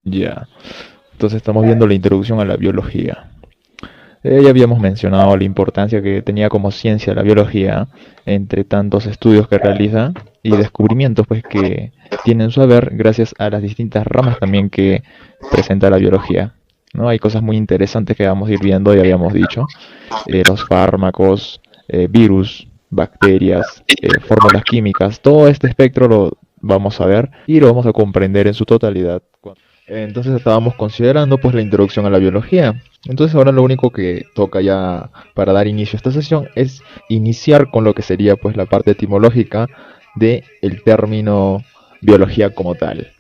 Ya. Entonces estamos viendo la introducción a la biología. Ya habíamos mencionado la importancia que tenía como ciencia la biología entre tantos estudios que realiza y descubrimientos pues que tienen su haber gracias a las distintas ramas también que presenta la biología. ¿No? Hay cosas muy interesantes que vamos a ir viendo, ya habíamos dicho, los fármacos, virus, bacterias, fórmulas químicas, todo este espectro lo vamos a ver y lo vamos a comprender en su totalidad. Entonces estábamos considerando pues la introducción a la biología. Entonces ahora lo único que toca ya para dar inicio a esta sesión es iniciar con lo que sería pues la parte etimológica de el término biología como tal.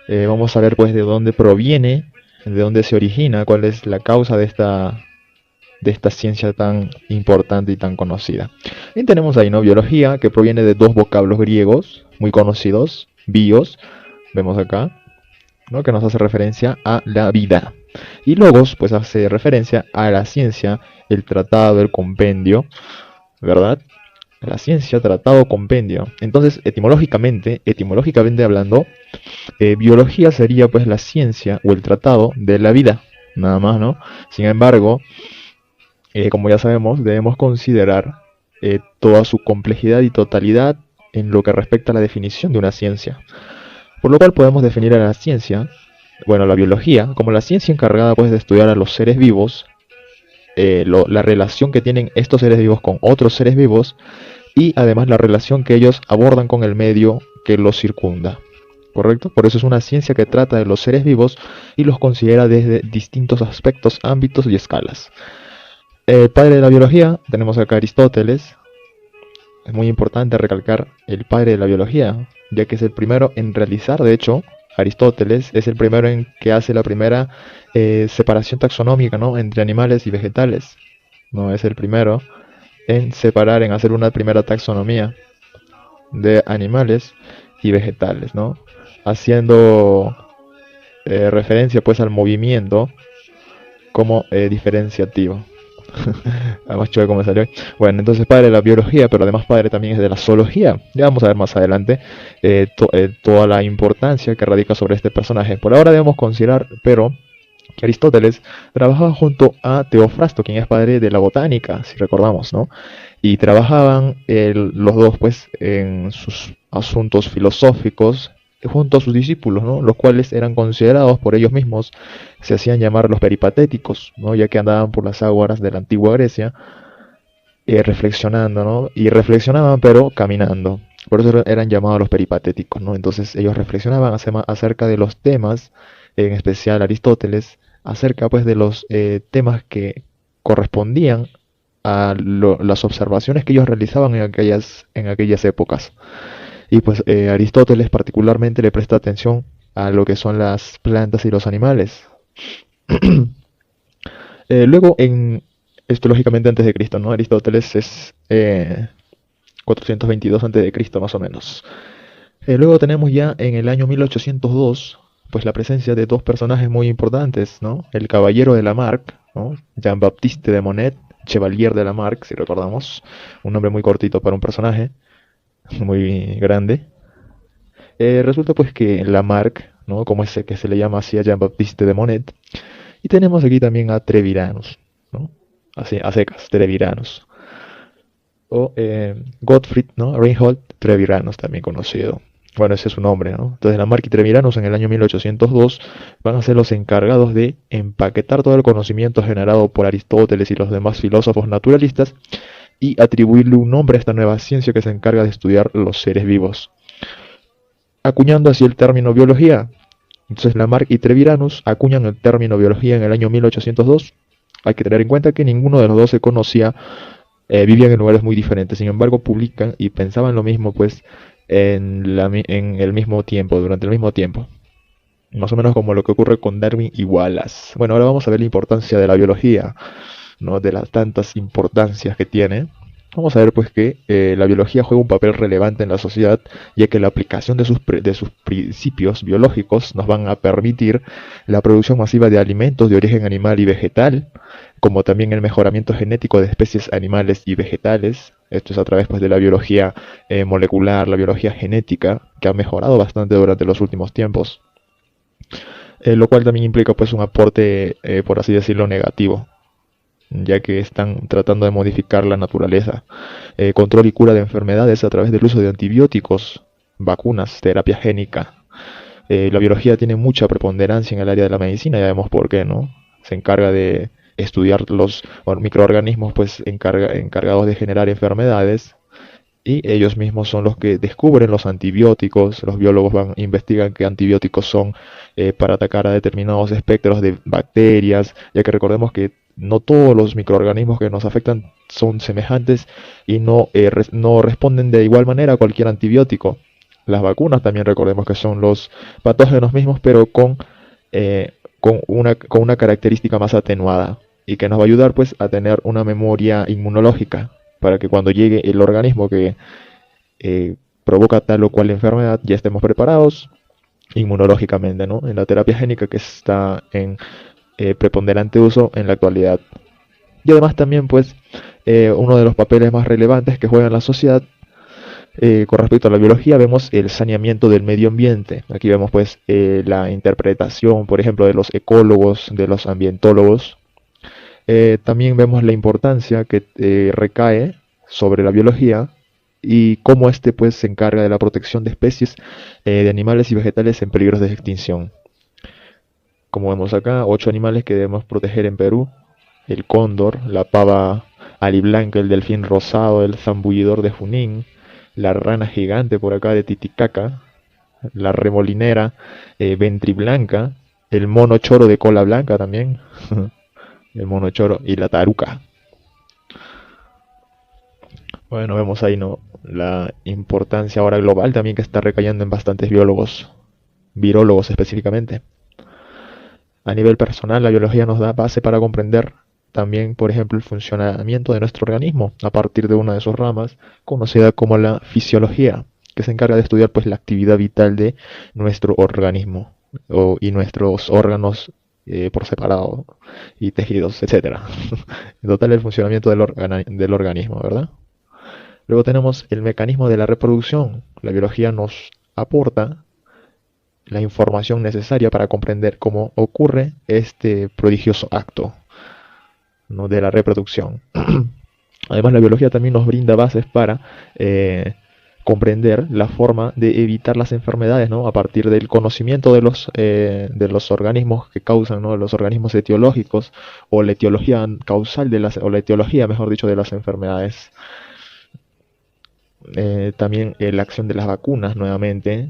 Vamos a ver pues de dónde proviene, de dónde se origina, cuál es la causa de esta ciencia tan importante y tan conocida. Y tenemos ahí, ¿no? Biología, que proviene de dos vocablos griegos muy conocidos, bios, vemos acá, ¿no? Que nos hace referencia a la vida. Y logos, pues hace referencia a la ciencia, el tratado, el compendio, ¿verdad? La ciencia, tratado, compendio. Entonces, etimológicamente hablando, biología sería pues la ciencia o el tratado de la vida, nada más, ¿no? Sin embargo, como ya sabemos, debemos considerar toda su complejidad y totalidad en lo que respecta a la definición de una ciencia. Por lo cual podemos definir a la ciencia, bueno, la biología, como la ciencia encargada pues de estudiar a los seres vivos, la relación que tienen estos seres vivos con otros seres vivos y además la relación que ellos abordan con el medio que los circunda. ¿Correcto? Por eso es una ciencia que trata de los seres vivos y los considera desde distintos aspectos, ámbitos y escalas. El padre de la biología, tenemos acá a Aristóteles. Es muy importante recalcar el padre de la biología, ya que es el primero en realizar, de hecho, Aristóteles es el primero en que hace la primera separación taxonómica, ¿no? Entre animales y vegetales. No es el primero en separar, en hacer una primera taxonomía de animales y vegetales, ¿no? Haciendo referencia pues al movimiento como diferenciativo. Además chueco como salió. Bueno, entonces padre de la biología, pero además padre también es de la zoología. Ya vamos a ver más adelante toda la importancia que radica sobre este personaje. Por ahora debemos considerar, pero, que Aristóteles trabajaba junto a Teofrasto, quien es padre de la botánica, si recordamos, ¿no? Y trabajaban los dos, pues, en sus asuntos filosóficos junto a sus discípulos, ¿no? Los cuales eran considerados por ellos mismos, se hacían llamar los peripatéticos, ¿no? Ya que andaban por las aguas de la antigua Grecia, reflexionando, ¿no? Y reflexionaban pero caminando. Por eso eran llamados los peripatéticos, ¿no? Entonces ellos reflexionaban acerca de los temas, en especial Aristóteles, acerca pues de los temas que correspondían a las observaciones que ellos realizaban en aquellas épocas. Y pues Aristóteles particularmente le presta atención a lo que son las plantas y los animales. Luego, esto lógicamente antes de Cristo, ¿no? Aristóteles es 422 antes de Cristo más o menos. Luego tenemos ya en el año 1802, pues la presencia de dos personajes muy importantes, ¿no? El caballero de Lamarck, ¿no? Jean-Baptiste de Monnet, Chevalier de Lamarck, si recordamos, un nombre muy cortito para un personaje, muy grande. Resulta pues que Lamarck, ¿no? Como ese que se le llama así a Jean-Baptiste de Monnet. Y tenemos aquí también a Treviranus, ¿no? Así, a secas, Treviranus. O Gottfried, ¿no? Reinhold Treviranus, también conocido. Bueno, ese es su nombre, ¿no? Entonces Lamarck y Treviranus en el año 1802 van a ser los encargados de empaquetar todo el conocimiento generado por Aristóteles y los demás filósofos naturalistas y atribuirle un nombre a esta nueva ciencia que se encarga de estudiar los seres vivos, acuñando así el término biología. Entonces Lamarck y Treviranus acuñan el término biología en el año 1802. Hay que tener en cuenta que ninguno de los dos se conocía, vivían en lugares muy diferentes, sin embargo publican y pensaban lo mismo pues en el mismo tiempo, durante el mismo tiempo. Más o menos como lo que ocurre con Darwin y Wallace. Bueno, ahora vamos a ver la importancia de la biología, ¿no? De las tantas importancias que tiene. Vamos a ver pues que la biología juega un papel relevante en la sociedad, ya que la aplicación de sus principios biológicos nos van a permitir la producción masiva de alimentos de origen animal y vegetal, como también el mejoramiento genético de especies animales y vegetales. Esto es a través pues, de la biología molecular, la biología genética, que ha mejorado bastante durante los últimos tiempos. lo cual también implica pues un aporte, por así decirlo, negativo, ya que están tratando de modificar la naturaleza. Control y cura de enfermedades a través del uso de antibióticos, vacunas, terapia génica. La biología tiene mucha preponderancia en el área de la medicina, ya vemos por qué, ¿no? Se encarga de estudiar los microorganismos pues encargados de generar enfermedades, y ellos mismos son los que descubren los antibióticos. Los biólogos investigan qué antibióticos son para atacar a determinados espectros de bacterias, ya que recordemos que no todos los microorganismos que nos afectan son semejantes y no responden de igual manera a cualquier antibiótico. Las vacunas también recordemos que son los patógenos mismos, pero con una característica más atenuada, y que nos va a ayudar pues a tener una memoria inmunológica para que cuando llegue el organismo que provoca tal o cual enfermedad ya estemos preparados inmunológicamente, ¿no? En la terapia génica, que está en preponderante uso en la actualidad. Y además también pues uno de los papeles más relevantes que juega en la sociedad, con respecto a la biología, vemos el saneamiento del medio ambiente. Aquí vemos pues la interpretación, por ejemplo, de los ecólogos, de los ambientólogos. También vemos la importancia que recae sobre la biología y cómo este pues se encarga de la protección de especies de animales y vegetales en peligros de extinción. Como vemos acá, 8 animales que debemos proteger en Perú: el cóndor, la pava aliblanca, el delfín rosado, el zambullidor de Junín, la rana gigante por acá de Titicaca, la remolinera ventriblanca, el mono choro de cola blanca también, el mono choro, y la taruca. Bueno, vemos ahí, ¿no?, la importancia ahora global también que está recayendo en bastantes biólogos, virólogos específicamente. A nivel personal, la biología nos da base para comprender también, por ejemplo, el funcionamiento de nuestro organismo a partir de una de sus ramas, conocida como la fisiología, que se encarga de estudiar pues la actividad vital de nuestro organismo y nuestros órganos por separado, y tejidos, etcétera. En total, el funcionamiento del organismo, ¿verdad? Luego tenemos el mecanismo de la reproducción. La biología nos aporta la información necesaria para comprender cómo ocurre este prodigioso acto, ¿no?, de la reproducción. Además, la biología también nos brinda bases para comprender la forma de evitar las enfermedades, ¿no?, a partir del conocimiento de los organismos que causan, ¿no?, los organismos etiológicos, o la etiología causal o la etiología, mejor dicho, de las enfermedades. También la acción de las vacunas, nuevamente.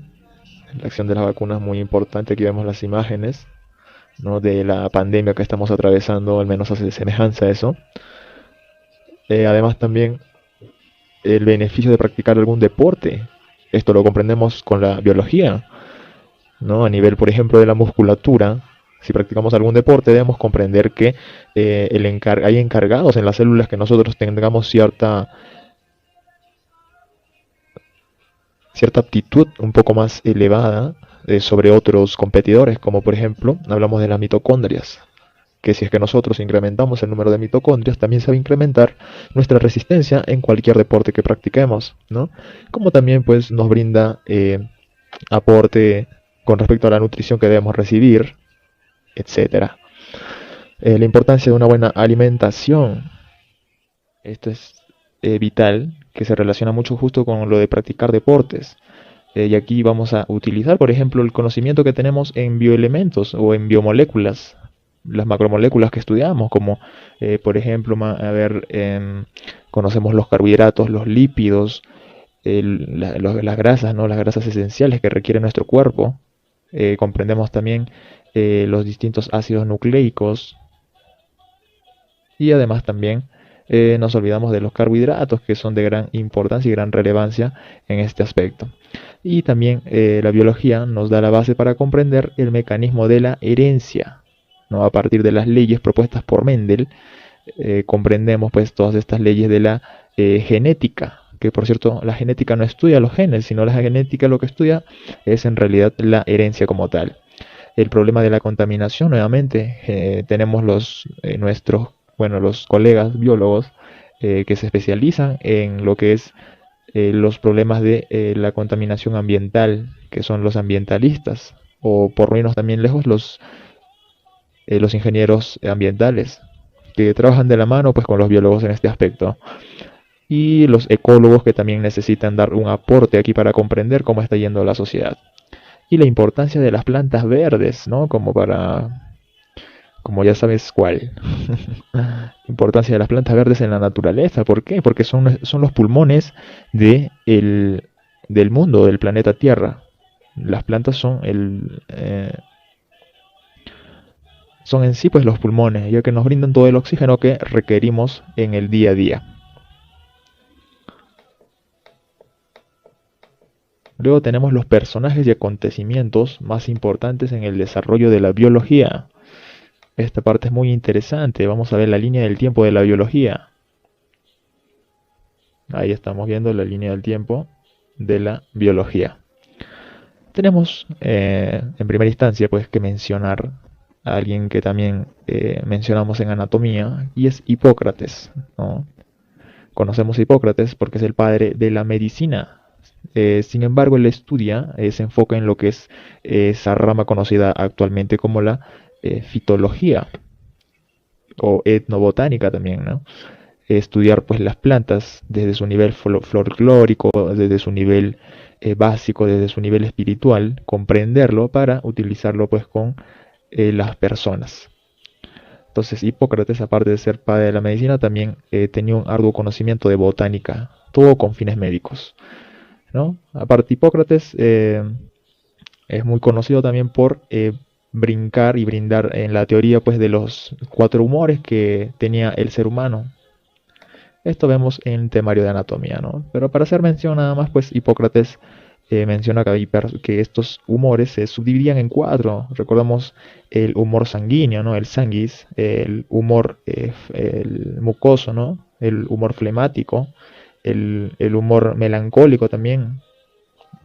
La acción de las vacunas es muy importante. Aquí vemos las imágenes, ¿no?, de la pandemia que estamos atravesando, al menos hace semejanza a eso. Además también el beneficio de practicar algún deporte. Esto lo comprendemos con la biología, ¿no? A nivel, por ejemplo, de la musculatura, si practicamos algún deporte, debemos comprender que hay encargados en las células que nosotros tengamos cierta aptitud un poco más elevada sobre otros competidores, como por ejemplo, hablamos de las mitocondrias, que si es que nosotros incrementamos el número de mitocondrias, también se va a incrementar nuestra resistencia en cualquier deporte que practiquemos, ¿no? Como también pues nos brinda aporte con respecto a la nutrición que debemos recibir, etcétera. La importancia de una buena alimentación. Esto es vital, que se relaciona mucho justo con lo de practicar deportes. Y aquí vamos a utilizar, por ejemplo, el conocimiento que tenemos en bioelementos o en biomoléculas, las macromoléculas que estudiamos, como por ejemplo, conocemos los carbohidratos, los lípidos, las grasas, ¿no?, las grasas esenciales que requiere nuestro cuerpo. Comprendemos también los distintos ácidos nucleicos, y además también nos olvidamos de los carbohidratos, que son de gran importancia y gran relevancia en este aspecto. Y también la biología nos da la base para comprender el mecanismo de la herencia, ¿no? A partir de las leyes propuestas por Mendel, comprendemos pues todas estas leyes de la genética, que por cierto la genética no estudia los genes, sino la genética lo que estudia es en realidad la herencia como tal. El problema de la contaminación, nuevamente, tenemos los colegas biólogos que se especializan en lo que es los problemas de la contaminación ambiental, que son los ambientalistas. o por no irnos también lejos, los ingenieros ambientales, que trabajan de la mano pues con los biólogos en este aspecto. Y los ecólogos que también necesitan dar un aporte aquí para comprender cómo está yendo la sociedad. Y la importancia de las plantas verdes, ¿no? Como ya sabes cuál. Importancia de las plantas verdes en la naturaleza. ¿Por qué? Porque son los pulmones del mundo, del planeta Tierra. Las plantas son en sí pues los pulmones, ya que nos brindan todo el oxígeno que requerimos en el día a día. Luego tenemos los personajes y acontecimientos más importantes en el desarrollo de la biología. Esta parte es muy interesante. Vamos a ver la línea del tiempo de la biología. Ahí estamos viendo la línea del tiempo de la biología. Tenemos en primera instancia pues que mencionar a alguien que también mencionamos en anatomía, y es Hipócrates, ¿no? Conocemos a Hipócrates porque es el padre de la medicina. Sin embargo, él estudia, se enfoca en lo que es esa rama conocida actualmente como la fitología o etnobotánica también, ¿no? Estudiar pues las plantas desde su nivel folclórico, desde su nivel básico, desde su nivel espiritual, comprenderlo para utilizarlo pues con las personas. Entonces Hipócrates, aparte de ser padre de la medicina, también tenía un arduo conocimiento de botánica, todo con fines médicos, ¿no? Aparte Hipócrates es muy conocido también por brincar y brindar en la teoría pues de los cuatro humores que tenía el ser humano. Esto vemos en temario de anatomía, ¿no? Pero para hacer mención nada más, pues Hipócrates menciona que estos humores se subdividían en cuatro. Recordamos el humor sanguíneo, ¿no? El sanguis, el humor el mucoso, ¿no? El humor flemático, el humor melancólico también,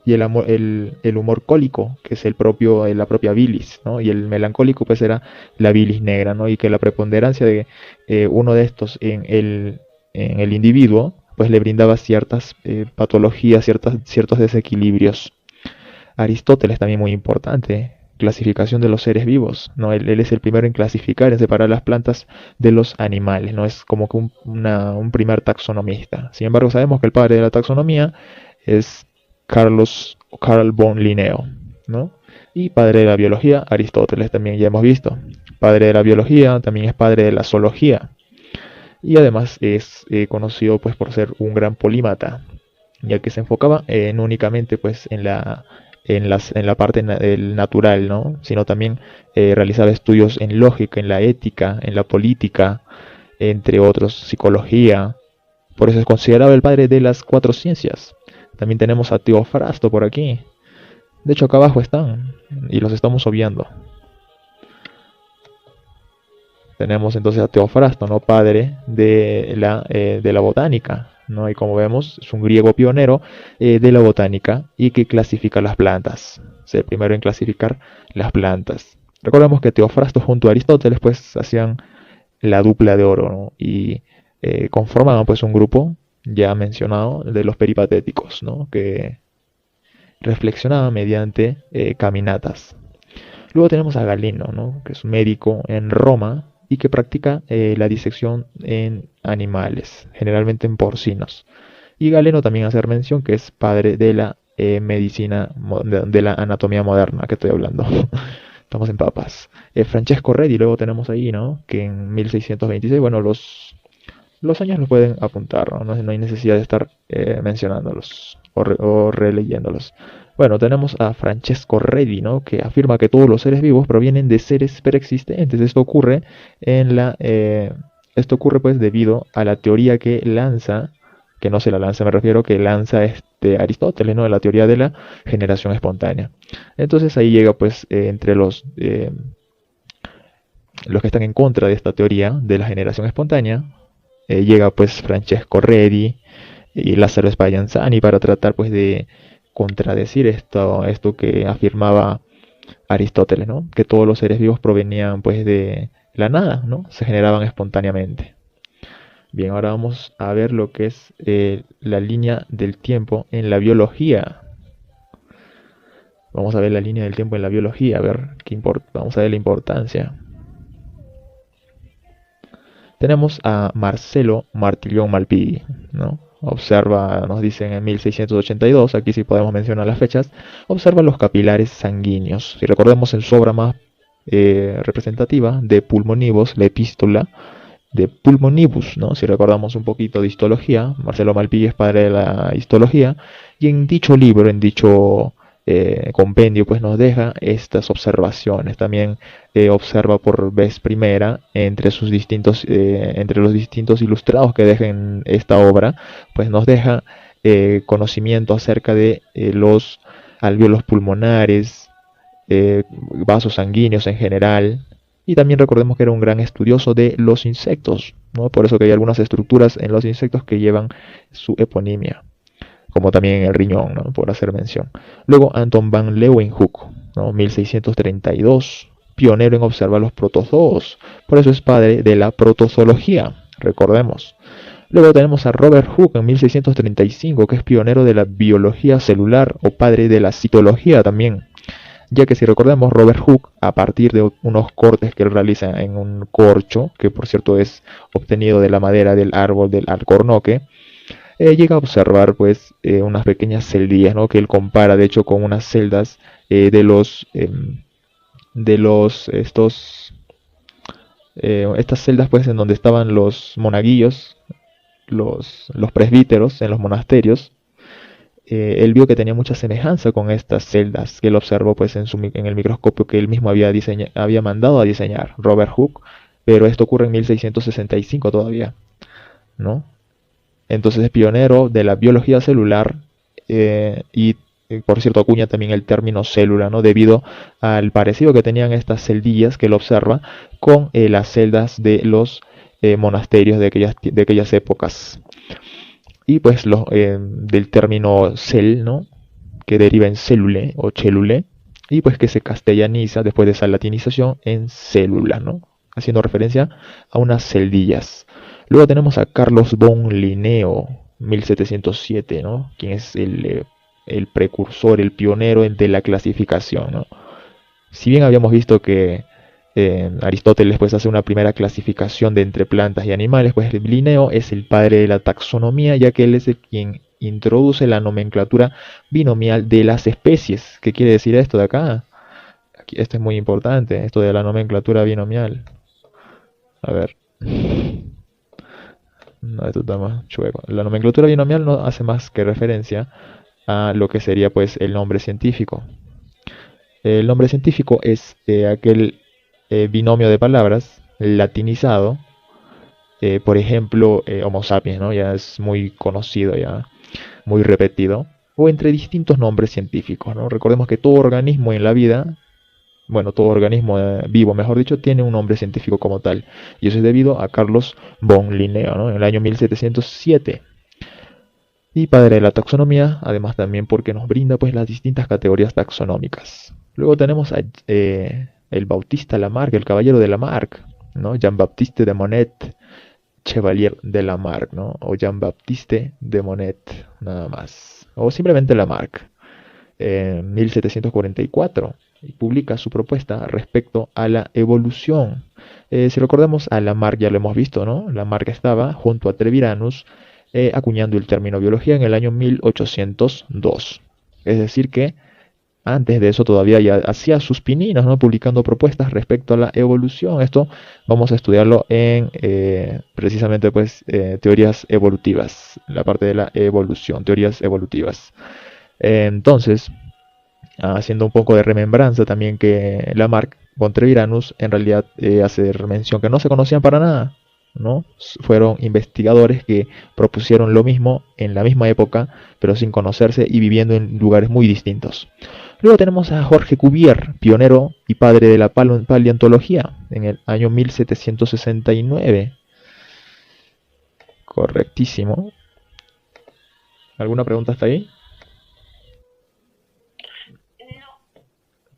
y el humor cólico, que es la propia bilis, ¿no? Y el melancólico pues era la bilis negra, ¿no? Y que la preponderancia de uno de estos en el individuo pues le brindaba ciertas patologías, ciertos desequilibrios. Aristóteles también muy importante, clasificación de los seres vivos, ¿no? Él es el primero en clasificar, en separar las plantas de los animales, ¿no? Es como que un primer taxonomista. Sin embargo, sabemos que el padre de la taxonomía es Carl von Linneo, ¿no? Y padre de la biología, Aristóteles también ya hemos visto. Padre de la biología, también es padre de la zoología. Y además es conocido pues por ser un gran polímata, ya que se enfocaba no únicamente pues en la parte del natural, ¿no? Sino también realizaba estudios en lógica, en la ética, en la política, entre otros, psicología. Por eso es considerado el padre de las cuatro ciencias. También tenemos a Teofrasto por aquí. De hecho, acá abajo están y los estamos obviando. Tenemos entonces a Teofrasto, ¿no? Padre de la botánica, ¿no? Y como vemos, es un griego pionero de la botánica y que clasifica las plantas. Es el primero en clasificar las plantas. Recordemos que Teofrasto junto a Aristóteles pues hacían la dupla de oro, ¿no? Y conformaban pues un grupo ya mencionado de los peripatéticos, ¿no? Que reflexionaban mediante caminatas. Luego tenemos a Galeno, ¿no? Que es un médico en Roma y que practica la disección en animales, generalmente en porcinos. Y Galeno también hacer mención que es padre de la medicina, de la anatomía moderna que estoy hablando. Estamos en papas. Francesco Redi, luego tenemos ahí, ¿no? Que en 1626, bueno, los años los pueden apuntar, ¿no? No hay necesidad de estar mencionándolos o releyéndolos. Bueno, tenemos a Francesco Redi, ¿no? Que afirma que todos los seres vivos provienen de seres preexistentes. Esto ocurre pues debido a la teoría que lanza, que no se la lanza, me refiero que lanza Aristóteles, ¿no? La teoría de la generación espontánea. Entonces ahí llega pues entre los que están en contra de esta teoría de la generación espontánea, llega pues Francesco Redi y Lázaro Spallanzani para tratar pues de contradecir esto que afirmaba Aristóteles, ¿no? Que todos los seres vivos provenían pues de la nada, ¿no? Se generaban espontáneamente. Bien, ahora vamos a ver lo que es la línea del tiempo en la biología. Vamos a ver la línea del tiempo en la biología, a ver vamos a ver la importancia. Tenemos a Marcelo Martillón Malpighi, ¿no? Observa, nos dicen en 1682, aquí sí podemos mencionar las fechas, observa los capilares sanguíneos. Si recordemos en su obra más representativa, de Pulmonibus, la epístola de Pulmonibus, ¿no? Si recordamos un poquito de histología, Marcelo Malpighi es padre de la histología, y en dicho libro, en dicho compendio, pues nos deja estas observaciones. También observa por vez primera entre los distintos ilustrados que dejen esta obra, pues nos deja conocimiento acerca de los alvéolos pulmonares, vasos sanguíneos en general. Y también recordemos que era un gran estudioso de los insectos, ¿no? Por eso que hay algunas estructuras en los insectos que llevan su eponimia, como también en el riñón, ¿no? Por hacer mención. Luego Anton van Leeuwenhoek, ¿no? 1632, pionero en observar los protozoos, por eso es padre de la protozoología, recordemos. Luego tenemos a Robert Hooke en 1635, que es pionero de la biología celular o padre de la citología también, ya que si recordemos, Robert Hooke, a partir de unos cortes que él realiza en un corcho, que por cierto es obtenido de la madera del árbol del alcornoque, llega a observar pues unas pequeñas celdillas, ¿no? Que él compara de hecho con unas celdas de los estas celdas pues en donde estaban los monaguillos, los presbíteros en los monasterios. Él vio que tenía mucha semejanza con estas celdas que él observó pues en el microscopio que él mismo había mandado a diseñar, Robert Hooke, pero esto ocurre en 1665 todavía, ¿no? Entonces es pionero de la biología celular por cierto acuña también el término célula, ¿no? Debido al parecido que tenían estas celdillas que él observa con las celdas de los monasterios de aquellas épocas. Y pues del término cel, ¿no? Que deriva en célule o cellule, y pues que se castellaniza después de esa latinización en célula, ¿no? Haciendo referencia a unas celdillas. Luego tenemos a Carlos von Linneo, 1707, ¿no? Quien es el precursor, el pionero de la clasificación, ¿no? Si bien habíamos visto que Aristóteles pues hace una primera clasificación de entre plantas y animales, pues Linneo es el padre de la taxonomía, ya que él es el quien introduce la nomenclatura binomial de las especies. ¿Qué quiere decir esto de acá? Esto es muy importante, esto de la nomenclatura binomial. A ver. No, esto está más chueco. La nomenclatura binomial no hace más que referencia a lo que sería pues el nombre científico. El nombre científico es aquel binomio de palabras latinizado, por ejemplo, Homo sapiens, ¿no? Ya es muy conocido, ya muy repetido, o entre distintos nombres científicos, ¿no? Recordemos que todo organismo en la vida, bueno, todo organismo vivo, mejor dicho, tiene un nombre científico como tal, y eso es debido a Carlos von Linneo, ¿no? En el año 1707. Y padre de la taxonomía, además también porque nos brinda pues las distintas categorías taxonómicas. Luego tenemos a el Bautista Lamarck, el caballero de Lamarck, ¿no? Jean-Baptiste de Monnet, Chevalier de Lamarck, ¿no? O Jean-Baptiste de Monnet, nada más. O simplemente Lamarck, en 1744, y publica su propuesta respecto a la evolución. Si recordamos a Lamarck, ya lo hemos visto, ¿no? Lamarck estaba junto a Treviranus acuñando el término biología en el año 1802. Es decir que antes de eso todavía ya hacía sus pininos, ¿no? Publicando propuestas respecto a la evolución. Esto vamos a estudiarlo en precisamente pues teorías evolutivas, la parte de la evolución, teorías evolutivas. Entonces, haciendo un poco de remembranza también que Lamarck con Treviranus en realidad hace mención que no se conocían para nada, ¿no? Fueron investigadores que propusieron lo mismo en la misma época, pero sin conocerse y viviendo en lugares muy distintos. Luego tenemos a Jorge Cuvier, pionero y padre de la paleontología, en el año 1769. Correctísimo. ¿Alguna pregunta hasta ahí?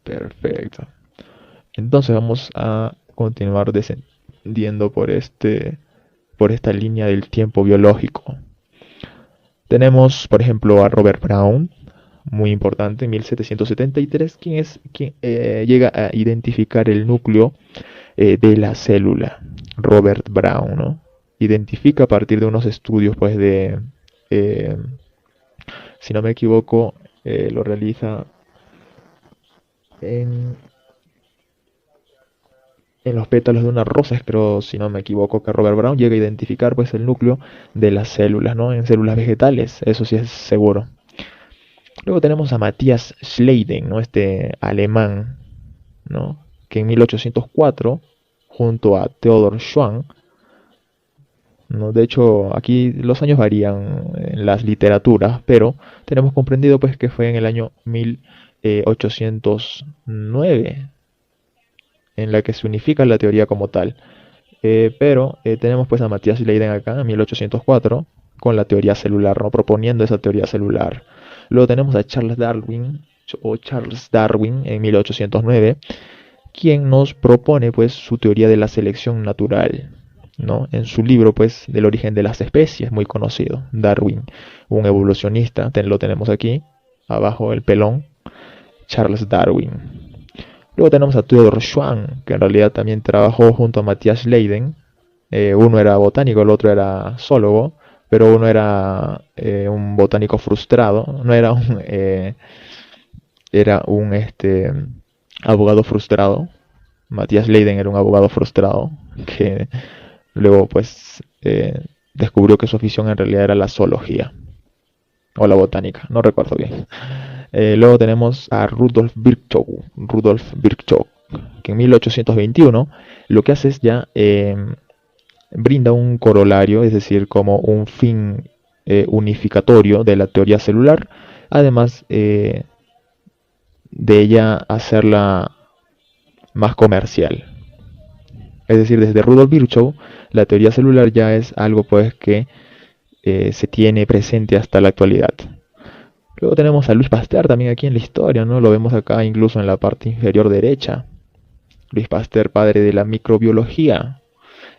Perfecto. Entonces vamos a continuar descendiendo por esta línea del tiempo biológico. Tenemos, por ejemplo, a Robert Brown, muy importante, en 1773, quien llega a identificar el núcleo de la célula, Robert Brown, ¿no? Identifica a partir de unos estudios, pues, eh, si no me equivoco, lo realiza en, en los pétalos de una rosa, creo, si no me equivoco, que Robert Brown llega a identificar, pues, el núcleo de las células, ¿no? En células vegetales, eso sí es seguro. Luego tenemos a Matthias Schleiden, ¿no? Este alemán, ¿no? Que en 1804, junto a Theodor Schwann, ¿no? De hecho, aquí los años varían en las literaturas, pero tenemos comprendido, pues, que fue en el año 1809 en la que se unifica la teoría como tal. Pero tenemos, pues, a Matthias Leiden acá en 1804 con la teoría celular, ¿no? Proponiendo esa teoría celular. Luego tenemos a Charles Darwin en 1809, quien nos propone, pues, su teoría de la selección natural, ¿no? En su libro, pues, del origen de las especies, muy conocido. Darwin, un evolucionista, lo tenemos aquí, abajo el pelón, Charles Darwin. Luego tenemos a Theodor Schwann, que en realidad también trabajó junto a Matthias Leiden. Uno era botánico, el otro era zoólogo, pero uno era un botánico frustrado, no era un abogado frustrado. Matthias Leiden era un abogado frustrado que luego, pues, descubrió que su afición en realidad era la zoología o la botánica, no recuerdo bien. Luego tenemos a Rudolf Virchow, que en 1821 lo que hace es ya brinda un corolario, es decir, como un fin unificatorio de la teoría celular, además de ella hacerla más comercial. Es decir, desde Rudolf Virchow, la teoría celular ya es algo, pues, que se tiene presente hasta la actualidad. Luego tenemos a Louis Pasteur también aquí en la historia, ¿no? Lo vemos acá incluso en la parte inferior derecha. Louis Pasteur, padre de la microbiología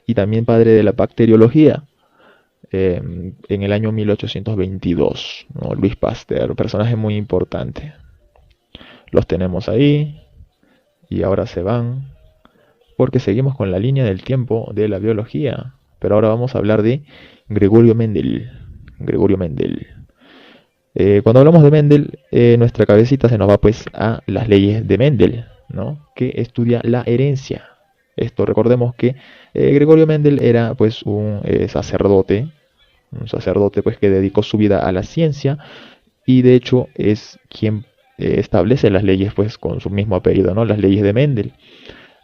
y también padre de la bacteriología, en el año 1822, ¿no? Louis Pasteur, personaje muy importante. Los tenemos ahí y ahora se van porque seguimos con la línea del tiempo de la biología. Pero ahora vamos a hablar de Gregorio Mendel. Gregorio Mendel. Cuando hablamos de Mendel, nuestra cabecita se nos va, pues, a las leyes de Mendel, ¿no? Que estudia la herencia. Esto, recordemos que Gregorio Mendel era, pues, un sacerdote pues, que dedicó su vida a la ciencia y de hecho es quien establece las leyes, pues, con su mismo apellido, ¿no? Las leyes de Mendel.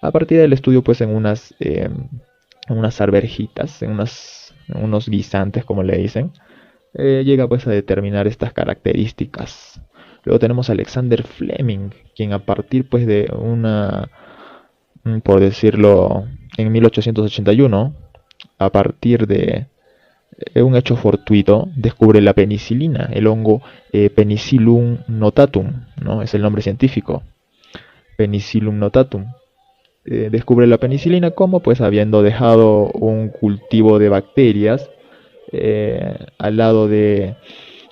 A partir del estudio, pues, en unas arvejitas, en unos guisantes, como le dicen, llega, pues, a determinar estas características. Luego tenemos a Alexander Fleming, quien a partir, pues, de por decirlo, en 1881, a partir de un hecho fortuito, descubre la penicilina, el hongo Penicillium notatum, ¿no? Es el nombre científico, Penicillium notatum. Descubre la penicilina como, pues, habiendo dejado un cultivo de bacterias al lado de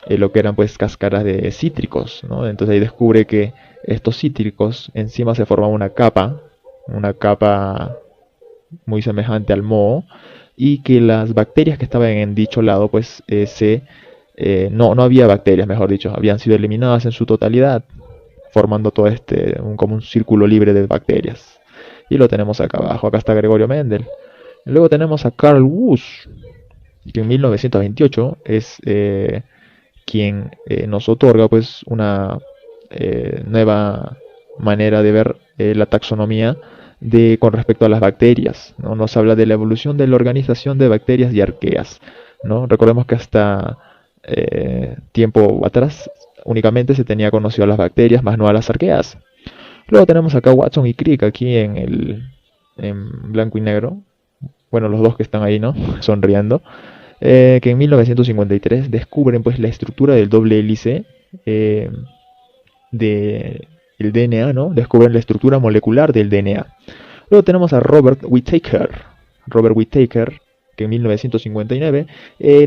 lo que eran, pues, cáscaras de cítricos, ¿no? Entonces ahí descubre que estos cítricos encima se forma una capa muy semejante al moho, y que las bacterias que estaban en dicho lado, pues, no había bacterias, mejor dicho, habían sido eliminadas en su totalidad, formando todo como un círculo libre de bacterias. Y lo tenemos acá abajo, acá está Gregorio Mendel. Luego tenemos a Carl Woese, que en 1928 es quien nos otorga, pues, una nueva manera de ver la taxonomía con respecto a las bacterias, ¿no? Nos habla de la evolución de la organización de bacterias y arqueas, ¿no? Recordemos que hasta tiempo atrás únicamente se tenía conocido a las bacterias, más no a las arqueas. Luego tenemos acá Watson y Crick aquí en blanco y negro. Bueno, los dos que están ahí, ¿no? Sonriendo. Que en 1953 descubren, pues, la estructura del doble hélice del DNA, ¿no? Descubren la estructura molecular del DNA. Luego tenemos a Robert Whittaker. Robert Whittaker que en 1959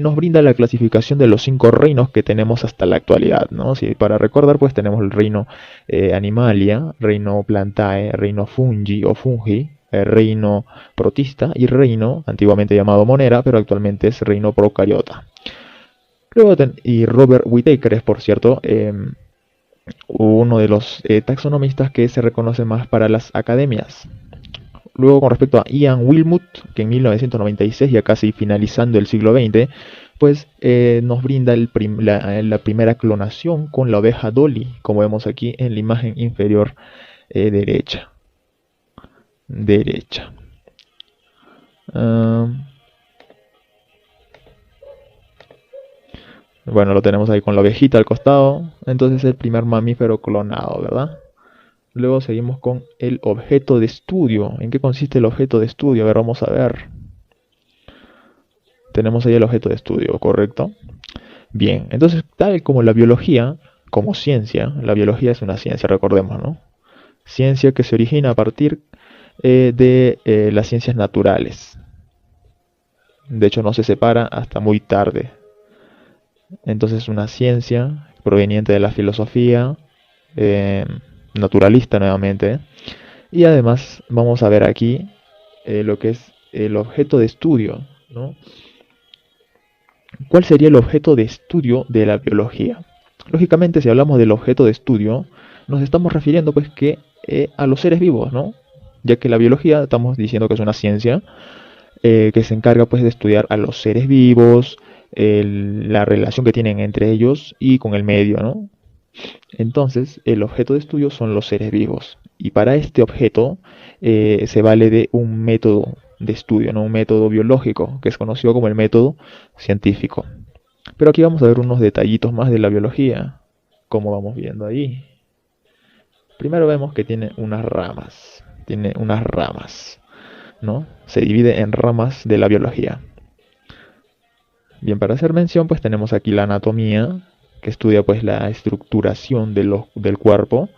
nos brinda la clasificación de los 5 reinos que tenemos hasta la actualidad, ¿no? Si para recordar, pues tenemos el reino Animalia, reino Plantae, reino Fungi o Fungi, reino Protista y reino antiguamente llamado Monera, pero actualmente es reino Procariota. Luego y Robert Whittaker es, por cierto, uno de los taxonomistas que se reconoce más para las academias. Luego, con respecto a Ian Wilmut, que en 1996, ya casi finalizando el siglo XX, pues nos brinda la primera clonación con la oveja Dolly, como vemos aquí en la imagen inferior derecha. Bueno, lo tenemos ahí con la ovejita al costado. Entonces el primer mamífero clonado, ¿verdad? Luego seguimos con el objeto de estudio. ¿En qué consiste el objeto de estudio? A ver, vamos a ver. Tenemos ahí el objeto de estudio, ¿correcto? Bien, entonces tal como la biología, como ciencia, la biología es una ciencia, recordemos, ¿no? Ciencia que se origina a partir de las ciencias naturales. De hecho, no se separa hasta muy tarde. Entonces, una ciencia proveniente de la filosofía, naturalista nuevamente. Y además vamos a ver aquí lo que es el objeto de estudio, ¿no? ¿Cuál sería el objeto de estudio de la biología? Lógicamente, si hablamos del objeto de estudio, nos estamos refiriendo pues que a los seres vivos, ¿no? Ya que la biología estamos diciendo que es una ciencia que se encarga pues de estudiar a los seres vivos, la relación que tienen entre ellos y con el medio, ¿no? Entonces, el objeto de estudio son los seres vivos. Y para este objeto se vale de un método de estudio, ¿no? Un método biológico, que es conocido como el método científico. Pero aquí vamos a ver unos detallitos más de la biología, como vamos viendo ahí. Primero vemos que tiene unas ramas. Tiene unas ramas, ¿no? Se divide en ramas de la biología. Bien, para hacer mención, pues tenemos aquí la anatomía, que estudia pues la estructuración del cuerpo,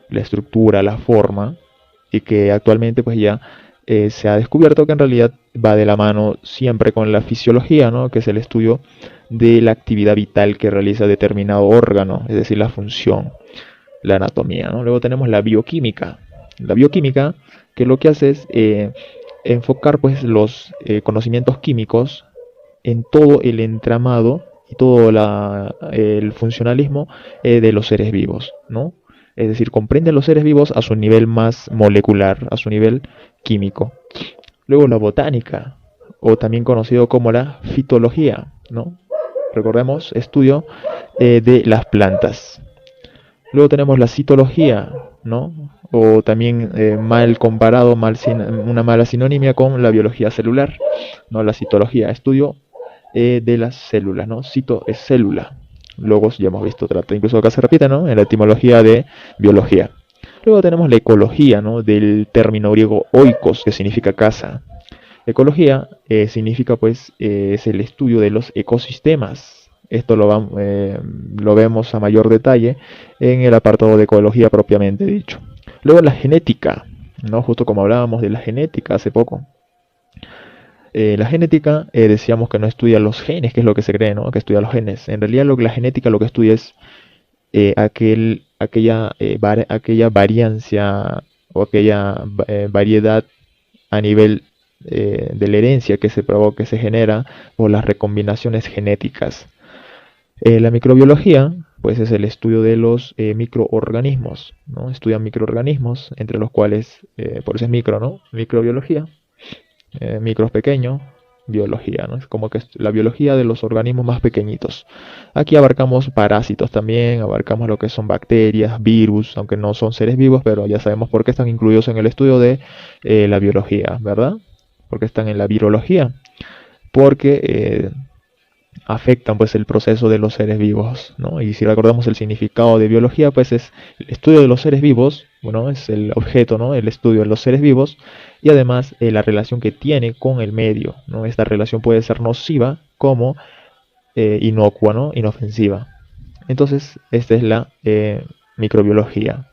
la estructura, la forma, y que actualmente pues ya se ha descubierto que en realidad va de la mano siempre con la fisiología, ¿no? Que es el estudio de la actividad vital que realiza determinado órgano, es decir, la función, la anatomía, ¿no? Luego tenemos la bioquímica. La bioquímica, que lo que hace es enfocar pues los conocimientos químicos en todo el entramado y todo el funcionalismo de los seres vivos, ¿no? Es decir, comprende los seres vivos a su nivel más molecular, a su nivel químico. Luego la botánica, o también conocido como la fitología, ¿no? Recordemos, estudio de las plantas. Luego tenemos la citología, ¿no? O también mal comparado, una mala sinonimia con la biología celular, ¿no? La citología, estudio de las células, ¿no? Cito es célula. Luego ya hemos visto, trata incluso acá se repite, ¿no? En la etimología de biología. Luego tenemos la ecología, ¿no? Del término griego oikos, que significa casa. Ecología significa, pues, es el estudio de los ecosistemas. Esto lo vemos a mayor detalle en el apartado de ecología propiamente dicho. Luego la genética, ¿no? Justo como hablábamos de la genética hace poco. La genética, decíamos que no estudia los genes, que es lo que se cree, ¿no? Que estudia los genes. En realidad la genética lo que estudia es aquella variancia o aquella variedad a nivel de la herencia que se provoca, que se genera por las recombinaciones genéticas. La microbiología, pues es el estudio de los microorganismos, ¿no? Estudian microorganismos, entre los cuales, por eso es micro, ¿no? Microbiología. Micros pequeños, biología, ¿no? Es como que es la biología de los organismos más pequeñitos. Aquí abarcamos parásitos también, abarcamos lo que son bacterias, virus, aunque no son seres vivos, pero ya sabemos por qué están incluidos en el estudio de la biología, ¿verdad? Porque están en la virología, porque afectan pues el proceso de los seres vivos, ¿no? Y si recordamos el significado de biología, pues es el estudio de los seres vivos, bueno, es el objeto, ¿no? El estudio de los seres vivos y además la relación que tiene con el medio, ¿no? Esta relación puede ser nociva como inocua, ¿no? Inofensiva. Entonces, esta es la microbiología.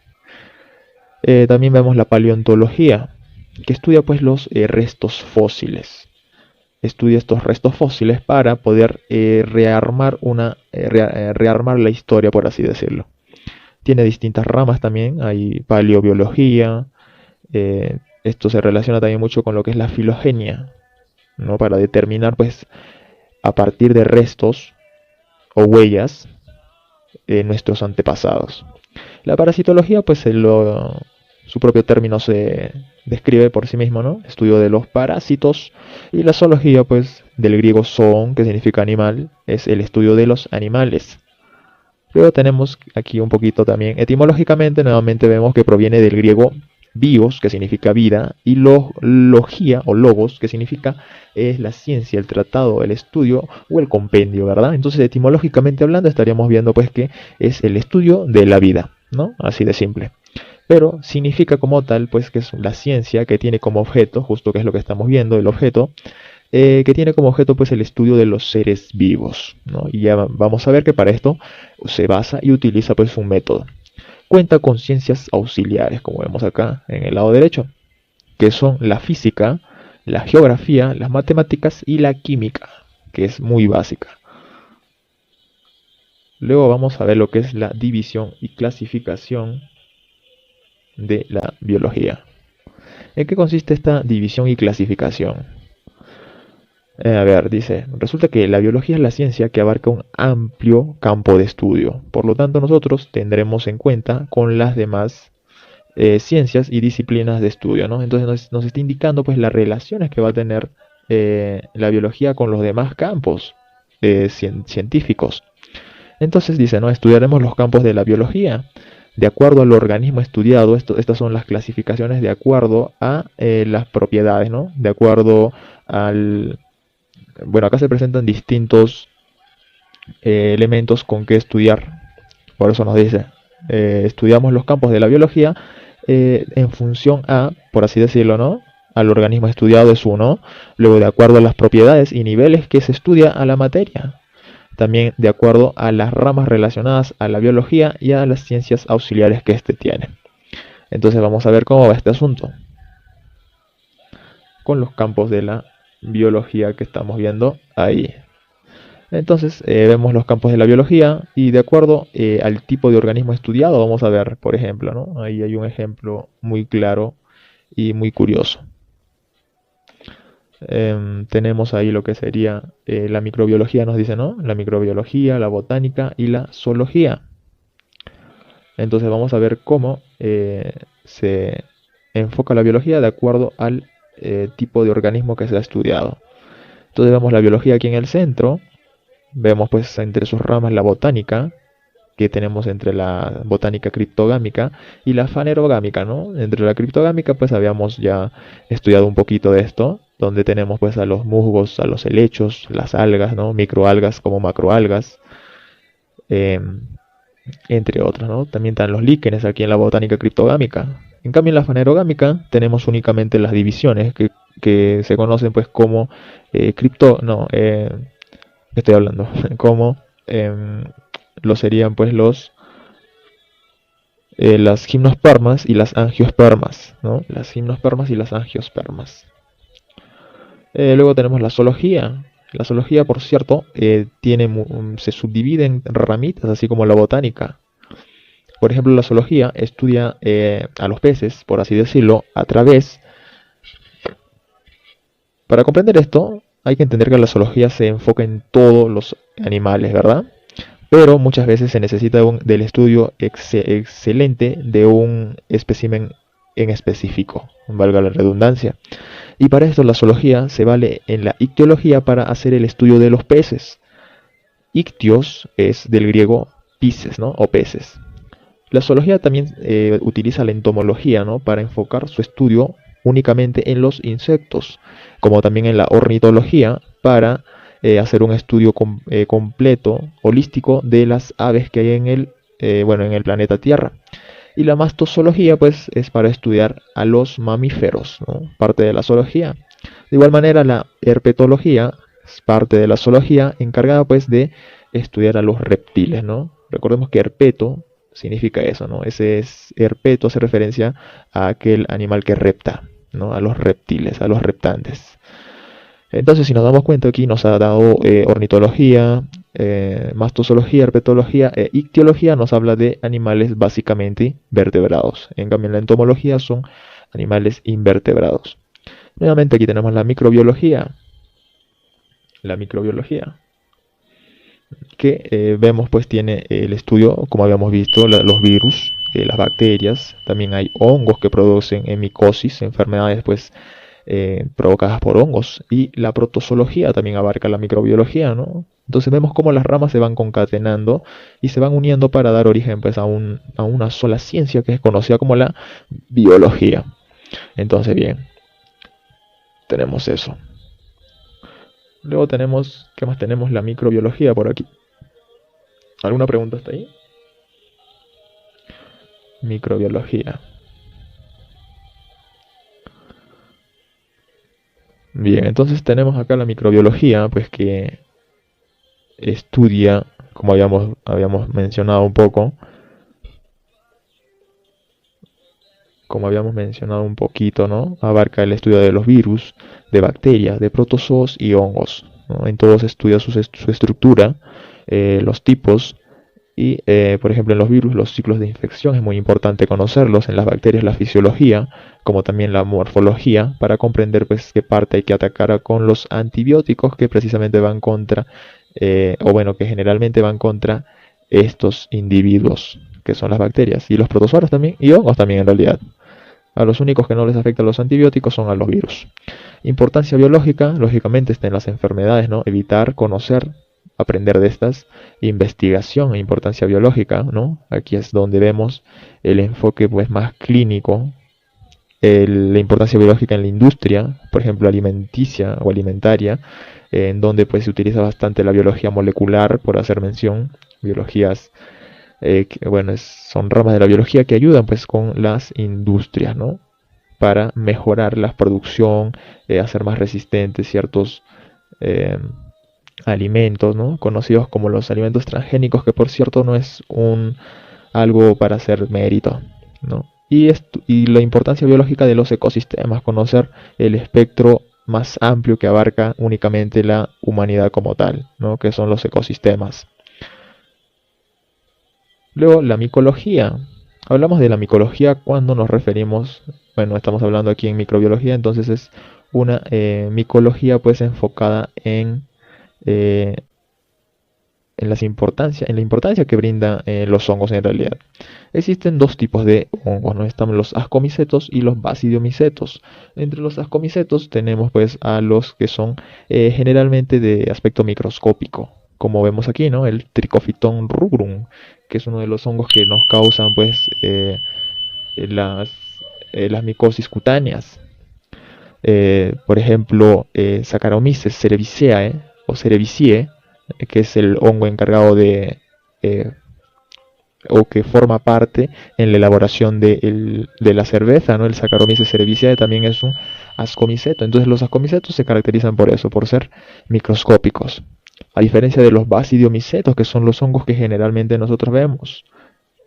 También vemos la paleontología, que estudia pues los restos fósiles. estudia estos restos fósiles para poder rearmar la historia, por así decirlo. Tiene distintas ramas también, hay paleobiología, esto se relaciona también mucho con lo que es la filogenia, ¿no? Para determinar, pues, a partir de restos o huellas, nuestros antepasados. La parasitología, pues, su propio término se describe por sí mismo, ¿no? Estudio de los parásitos. Y la zoología, pues, del griego zoon, que significa animal, es el estudio de los animales. Luego tenemos aquí un poquito también, etimológicamente, nuevamente vemos que proviene del griego bios, que significa vida, y logía o logos, que significa es la ciencia, el tratado, el estudio o el compendio, ¿verdad? Entonces, etimológicamente hablando, estaríamos viendo pues que es el estudio de la vida, ¿no? Así de simple. Pero significa como tal, pues que es la ciencia que tiene como objeto, justo que es lo que estamos viendo, el objeto, que tiene como objeto pues el estudio de los seres vivos, ¿no? Y ya vamos a ver que para esto se basa y utiliza pues un método. Cuenta con ciencias auxiliares, como vemos acá en el lado derecho, que son la física, la geografía, las matemáticas y la química, que es muy básica. Luego vamos a ver lo que es la división y clasificación de la biología. ¿En qué consiste esta división y clasificación? A ver, dice, resulta que la biología es la ciencia que abarca un amplio campo de estudio. Por lo tanto, nosotros tendremos en cuenta con las demás ciencias y disciplinas de estudio, ¿no? Entonces nos está indicando pues las relaciones que va a tener la biología con los demás campos científicos. Entonces dice, ¿no? Estudiaremos los campos de la biología de acuerdo al organismo estudiado. Estas son las clasificaciones de acuerdo a las propiedades, ¿no? De acuerdo al... Bueno, acá se presentan distintos elementos con que estudiar. Por eso nos dice, estudiamos los campos de la biología en función a, por así decirlo, ¿no? Al organismo estudiado es uno, luego de acuerdo a las propiedades y niveles que se estudia a la materia, también de acuerdo a las ramas relacionadas a la biología y a las ciencias auxiliares que éste tiene. Entonces vamos a ver cómo va este asunto con los campos de la biología que estamos viendo ahí. Entonces vemos los campos de la biología y de acuerdo al tipo de organismo estudiado vamos a ver, por ejemplo, ¿no? Ahí hay un ejemplo muy claro y muy curioso. Tenemos ahí lo que sería la microbiología, nos dice, ¿no? La microbiología, la botánica y la zoología. Entonces vamos a ver cómo se enfoca la biología de acuerdo al tipo de organismo que se ha estudiado. Entonces vemos la biología aquí en el centro. Vemos pues entre sus ramas la botánica, que tenemos entre la botánica criptogámica y la fanerogámica, ¿no? Entre la criptogámica pues habíamos ya estudiado un poquito de esto, donde tenemos pues a los musgos, a los helechos, las algas, ¿no? Microalgas como macroalgas, eh, entre otros, ¿no? También están los líquenes aquí en la botánica criptogámica. En cambio en la fanerogámica tenemos únicamente las divisiones que se conocen pues como estoy hablando, como lo serían pues las gimnospermas y las angiospermas, ¿no? Las gimnospermas y las angiospermas. Luego tenemos la zoología. La zoología, por cierto, se subdivide en ramitas, así como la botánica. Por ejemplo, la zoología estudia a los peces, por así decirlo, a través... Para comprender esto, hay que entender que la zoología se enfoca en todos los animales, ¿verdad? Pero muchas veces se necesita del estudio excelente de un espécimen en específico, valga la redundancia. Y para esto la zoología se vale en la ictiología para hacer el estudio de los peces. Ictios es del griego pisces, ¿no? O peces. La zoología también utiliza la entomología, ¿no? Para enfocar su estudio únicamente en los insectos, como también en la ornitología para hacer un estudio completo, holístico de las aves que hay en el planeta Tierra. Y la mastozoología pues es para estudiar a los mamíferos, ¿no? Parte de la zoología. De igual manera la herpetología es parte de la zoología encargada pues de estudiar a los reptiles, ¿no? Recordemos que herpeto significa eso, ¿no? Herpeto hace referencia a aquel animal que repta, ¿no? A los reptiles, a los reptantes. Entonces, si nos damos cuenta, aquí nos ha dado ornitología, mastozoología, herpetología e ictiología, nos habla de animales básicamente vertebrados. En cambio, en la entomología son animales invertebrados. Nuevamente aquí tenemos la microbiología. La microbiología que vemos pues tiene el estudio, como habíamos visto, los virus, las bacterias, también hay hongos que producen micosis, enfermedades pues provocadas por hongos, y la protozoología también abarca la microbiología, ¿no? Entonces vemos cómo las ramas se van concatenando y se van uniendo para dar origen pues a una sola ciencia que es conocida como la biología. Entonces bien, tenemos eso. Luego tenemos, ¿qué más tenemos? La microbiología por aquí. ¿Alguna pregunta hasta ahí? Microbiología. Bien, entonces tenemos acá la microbiología, pues que estudia, como habíamos mencionado un poco, como habíamos mencionado un poquito, ¿no? Abarca el estudio de los virus, de bacterias, de protozoos y hongos, ¿no? En todos estudia su estructura, los tipos y, por ejemplo, en los virus, los ciclos de infección es muy importante conocerlos, en las bacterias la fisiología, como también la morfología, para comprender pues qué parte hay que atacar con los antibióticos que precisamente van contra, o bueno, que generalmente van contra estos individuos, que son las bacterias, y los protozoarios también, y hongos también en realidad. A los únicos que no les afectan los antibióticos son a los virus. Importancia biológica, lógicamente, está en las enfermedades, ¿no? Evitar, conocer, aprender de estas. Investigación e importancia biológica, ¿no? Aquí es donde vemos el enfoque pues, más clínico, la importancia biológica en la industria, por ejemplo, alimenticia o alimentaria, en donde pues se utiliza bastante la biología molecular, por hacer mención, biologías que, bueno, son ramas de la biología que ayudan pues con las industrias, ¿no? Para mejorar la producción, hacer más resistentes ciertos eh, alimentos, ¿no? Conocidos como los alimentos transgénicos, que por cierto no es algo para hacer mérito, ¿no? Y la importancia biológica de los ecosistemas, conocer el espectro más amplio que abarca únicamente la humanidad como tal, ¿no? Que son los ecosistemas. Luego, la micología. Hablamos de la micología cuando nos referimos, bueno, estamos hablando aquí en microbiología, entonces es una micología pues enfocada eh, en la importancia que brindan los hongos en realidad. Existen dos tipos de hongos, ¿no? Están los ascomicetos y los basidiomicetos. Entre los ascomicetos tenemos pues a los que son generalmente de aspecto microscópico, como vemos aquí, ¿no? El Trichophyton rubrum, que es uno de los hongos que nos causan pues las, las micosis cutáneas. Por ejemplo, Saccharomyces cerevisiae o cerevisiae, que es el hongo encargado eh, o que forma parte en la elaboración de la cerveza, ¿no? El Saccharomyces cerevisiae también es un ascomiceto. Entonces los ascomicetos se caracterizan por eso, por ser microscópicos. A diferencia de los basidiomicetos, que son los hongos que generalmente nosotros vemos,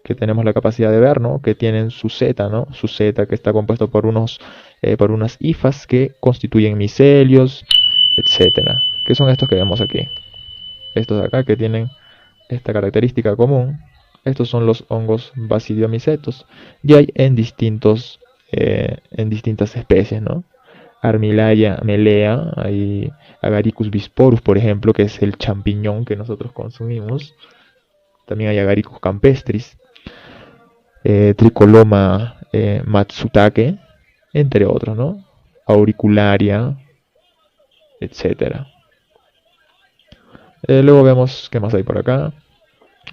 que tenemos la capacidad de ver, ¿no? Que tienen su zeta, ¿no? Su zeta que está compuesto por unas hifas que constituyen micelios, etcétera. Que son estos que vemos aquí. Estos de acá que tienen esta característica común. Estos son los hongos basidiomicetos y hay en distintas especies, ¿no? Armillaya melea, hay Agaricus bisporus, por ejemplo, que es el champiñón que nosotros consumimos. También hay Agaricus campestris, Tricoloma matsutake, entre otros, ¿no? Auricularia, etcétera. Luego vemos qué más hay por acá.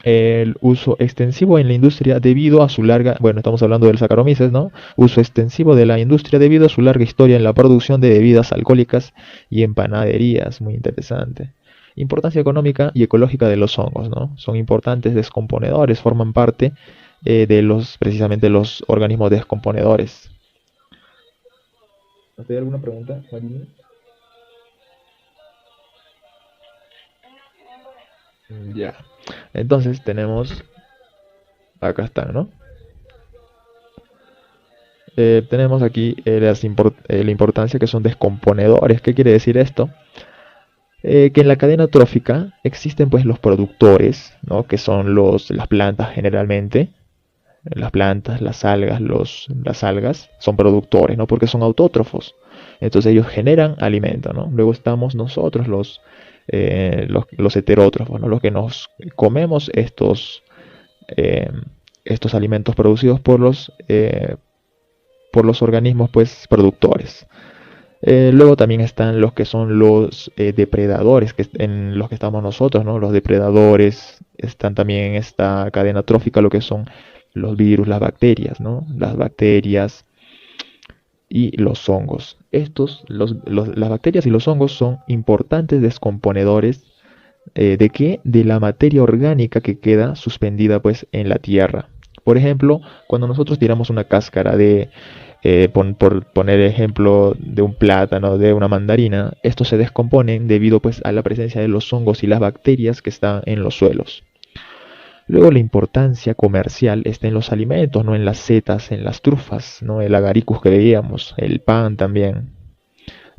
El uso extensivo en la industria debido a su larga, bueno, estamos hablando del Saccharomyces, ¿no? Uso extensivo de la industria debido a su larga historia en la producción de bebidas alcohólicas y en panaderías, muy interesante. Importancia económica y ecológica de los hongos, ¿no? Son importantes descomponedores, forman parte de precisamente los organismos descomponedores. ¿Hay alguna pregunta, Marina? Ya. Entonces tenemos, acá están, ¿no? tenemos aquí la importancia que son descomponedores. ¿Qué quiere decir esto? Que en la cadena trófica existen pues los productores, ¿no? Que son las plantas generalmente. Las plantas, las algas son productores, ¿no? Porque son autótrofos. Entonces ellos generan alimento, ¿no? Luego estamos nosotros los heterótrofos, ¿no? Los que nos comemos eh, estos alimentos producidos por los organismos pues productores. Luego también están los que son los depredadores, en los que estamos nosotros, ¿no? Los depredadores están también en esta cadena trófica, lo que son los virus, las bacterias, ¿no? Las bacterias y los hongos. Las bacterias y los hongos son importantes descomponedores ¿de qué? De la materia orgánica que queda suspendida pues en la tierra. Por ejemplo, cuando nosotros tiramos una cáscara por poner ejemplo, de un plátano, de una mandarina, estos se descomponen debido pues a la presencia de los hongos y las bacterias que están en los suelos. Luego la importancia comercial está en los alimentos, no en las setas, en las trufas, ¿no? El agaricus que veíamos, el pan también.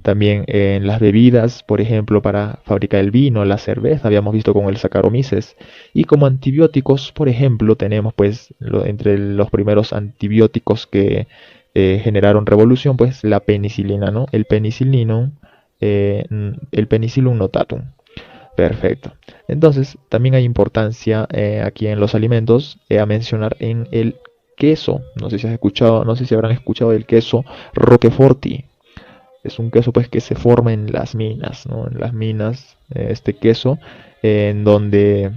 También en las bebidas, por ejemplo, para fabricar el vino, la cerveza, habíamos visto con el Saccharomyces. Y como antibióticos, por ejemplo, tenemos pues entre los primeros antibióticos que generaron revolución, pues la penicilina, ¿no? El Penicillin notatum. Perfecto. Entonces, también hay importancia aquí en los alimentos a mencionar en el queso. No sé si has escuchado, no sé si habrán escuchado del queso Roqueforti. Es un queso pues que se forma en las minas, ¿no? En las minas, este queso, en donde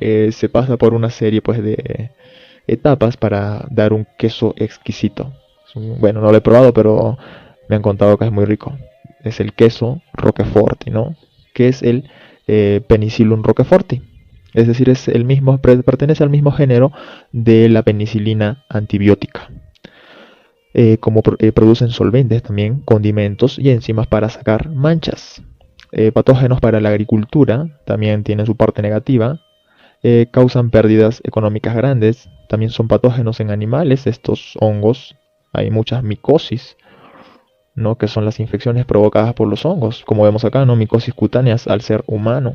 se pasa por una serie pues de etapas para dar un queso exquisito. Bueno, no lo he probado, pero me han contado que es muy rico. Es el queso Roqueforti, ¿no? Que es el Penicillium roqueforti. Es decir, es el mismo, pertenece al mismo género de la penicilina antibiótica. Producen solventes también, condimentos y enzimas para sacar manchas. Patógenos para la agricultura también tienen su parte negativa. Causan pérdidas económicas grandes. También son patógenos en animales, estos hongos. Hay muchas micosis, ¿no? Que son las infecciones provocadas por los hongos. Como vemos acá, ¿no? Micosis cutáneas al ser humano.